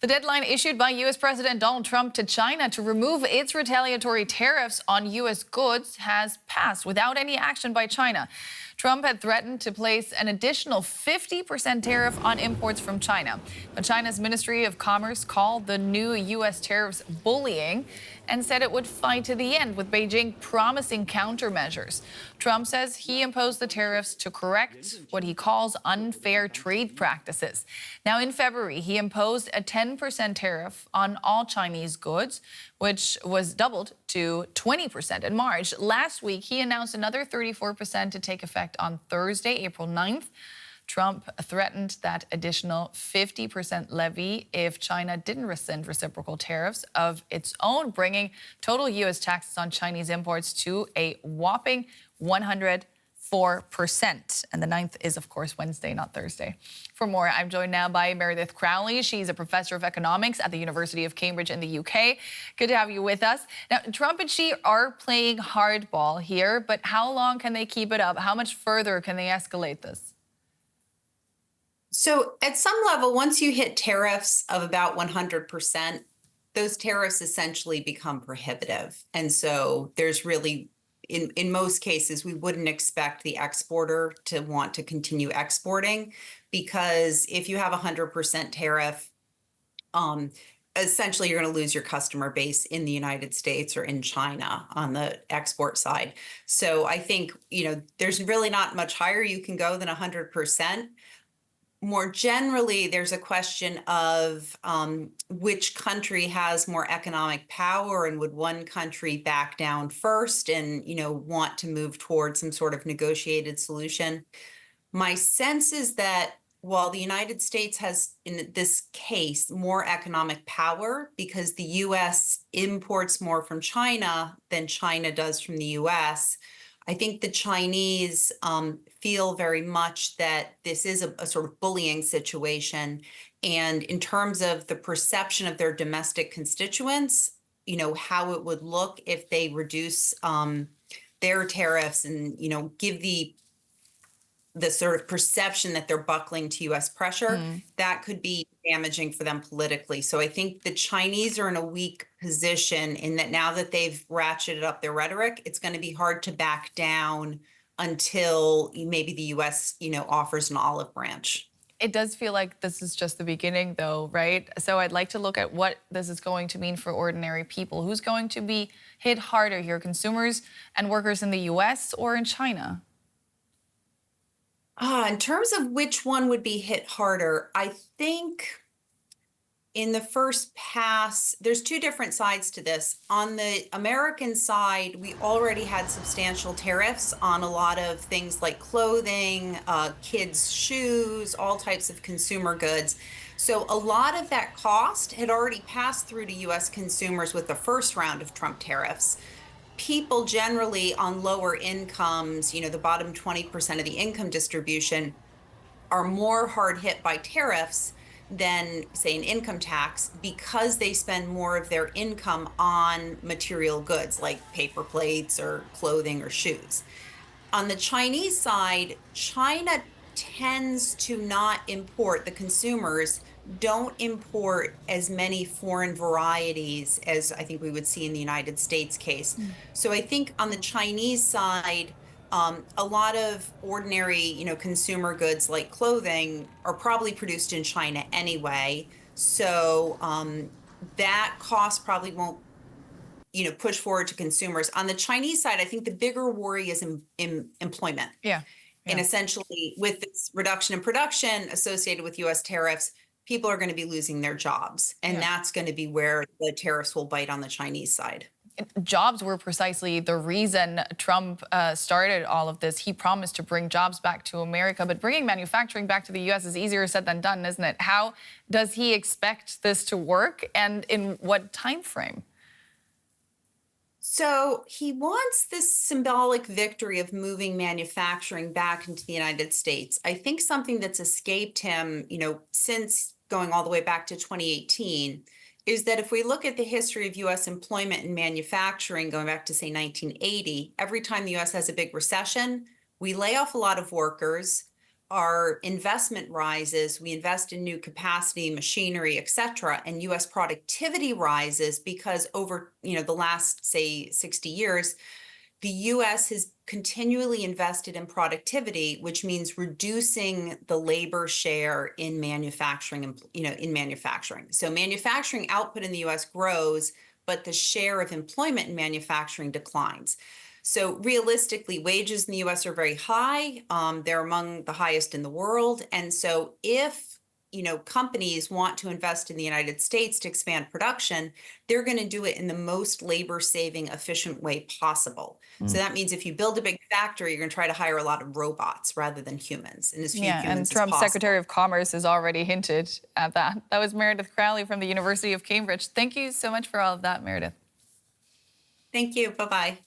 The deadline issued by U.S. President Donald Trump to China to remove its retaliatory tariffs on U.S. goods has passed without any action by China. Trump had threatened to place an additional 50% tariff on imports from China. But China's Ministry of Commerce called the new U.S. tariffs bullying and said it would fight to the end, with Beijing promising countermeasures. Trump says he imposed the tariffs to correct what he calls unfair trade practices. Now, in February, he imposed a 10% tariff on all Chinese goods, which was doubled to 20% in March. Last week, he announced another 34% to take effect on Thursday, April 9th. Trump threatened that additional 50% levy if China didn't rescind reciprocal tariffs of its own, bringing total U.S. taxes on Chinese imports to a whopping 104%. And the 9th is, of course, Wednesday, not Thursday. For more, I'm joined now by Meredith Crowley. She's a professor of economics at the University of Cambridge in the UK. Good to have you with us. Now, Trump and Xi are playing hardball here, but how long can they keep it up? How much further can they escalate this? So at some level, once you hit tariffs of about 100%, those tariffs essentially become prohibitive. And so there's really, in most cases, we wouldn't expect the exporter to want to continue exporting, because if you have 100% tariff, essentially you're going to lose your customer base in the United States or in China on the export side. So I think, there's really not much higher you can go than 100%. More generally, there's a question of which country has more economic power, and would one country back down first and, want to move towards some sort of negotiated solution. My sense is that while the United States has, in this case, more economic power because the U.S. imports more from China than China does from the U.S., I think the Chinese feel very much that this is a sort of bullying situation. And in terms of the perception of their domestic constituents, how it would look if they reduce their tariffs and, give the sort of perception that they're buckling to U.S. pressure, that could be damaging for them politically. So I think the Chinese are in a weak position in that now that they've ratcheted up their rhetoric, it's going to be hard to back down until maybe the U.S., offers an olive branch. It does feel like this is just the beginning, though, right? So I'd like to look at what this is going to mean for ordinary people. Who's going to be hit harder here, consumers and workers in the U.S. or in China? In terms of which one would be hit harder, I think in the first pass, there's two different sides to this. On the American side, we already had substantial tariffs on a lot of things like clothing, kids' shoes, all types of consumer goods. So a lot of that cost had already passed through to U.S. consumers with the first round of Trump tariffs. People generally on lower incomes, the bottom 20% of the income distribution, are more hard hit by tariffs than, say, an income tax, because they spend more of their income on material goods like paper plates or clothing or shoes. On the Chinese side, China tends to not import, the consumers don't import as many foreign varieties as I think we would see in the United States case. So I think on the Chinese side, a lot of ordinary, consumer goods like clothing are probably produced in China anyway. So that cost probably won't, push forward to consumers. On the Chinese side, I think the bigger worry is in employment. Yeah. And essentially, with this reduction in production associated with U.S. tariffs, people are going to be losing their jobs. And that's going to be where the tariffs will bite on the Chinese side. Jobs were precisely the reason Trump started all of this. He promised to bring jobs back to America, but bringing manufacturing back to the U.S. is easier said than done, isn't it? How does he expect this to work, and in what time frame? So he wants this symbolic victory of moving manufacturing back into the United States. I think something that's escaped him, since going all the way back to 2018, is that if we look at the history of U.S. employment and manufacturing going back to, say, 1980, every time the U.S. has a big recession, we lay off a lot of workers. our investment rises, we invest in new capacity, machinery, et cetera, and US productivity rises because over, the last, say, 60 years, the US has continually invested in productivity, which means reducing the labor share in manufacturing, in manufacturing. So manufacturing output in the US grows, but the share of employment in manufacturing declines. So realistically, wages in the US are very high. They're among the highest in the world. And so if companies want to invest in the United States to expand production, they're going to do it in the most labor saving, efficient way possible. So that means if you build a big factory, you're going to try to hire a lot of robots rather than humans, and as few Yeah, humans and as Trump's possible. Secretary of Commerce has already hinted at that. That was Meredith Crowley from the University of Cambridge. Thank you so much for all of that, Meredith. Thank you. Bye-bye.